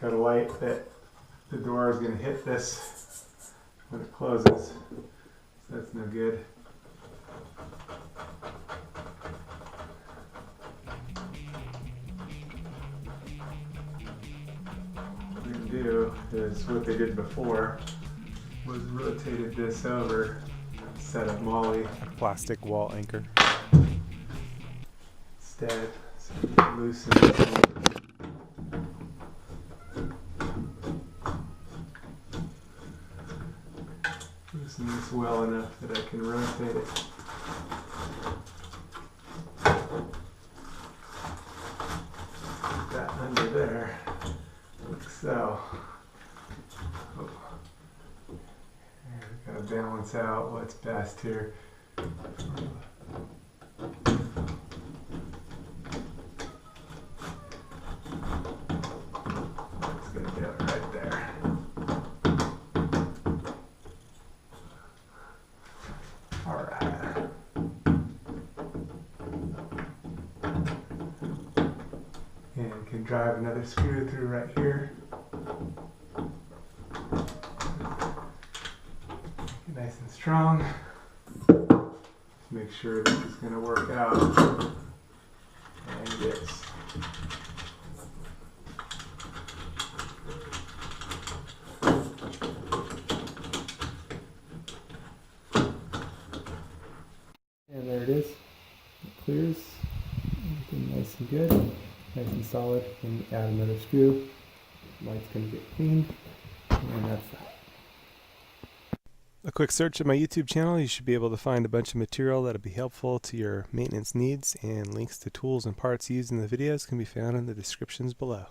got a light that the door is going to hit this when it closes, so that's no good. What we're going to do is what they did before was rotated this over, set up Molly A plastic wall anchor. instead, so we can loosen this one. Loosen this well enough that I can rotate it. Put that under there, like so. Oh. We've got to balance out what's best here. It's going to do it right there. Alright. And can drive another screw through right here. Nice and strong. Make sure this is going to work out. And it is. And there it is. It clears. Everything nice and good. Nice and solid. And add another screw. Light's going to get cleaned. And that's that. A quick search of my YouTube channel, you should be able to find a bunch of material that'll be helpful to your maintenance needs, and links to tools and parts used in the videos can be found in the descriptions below.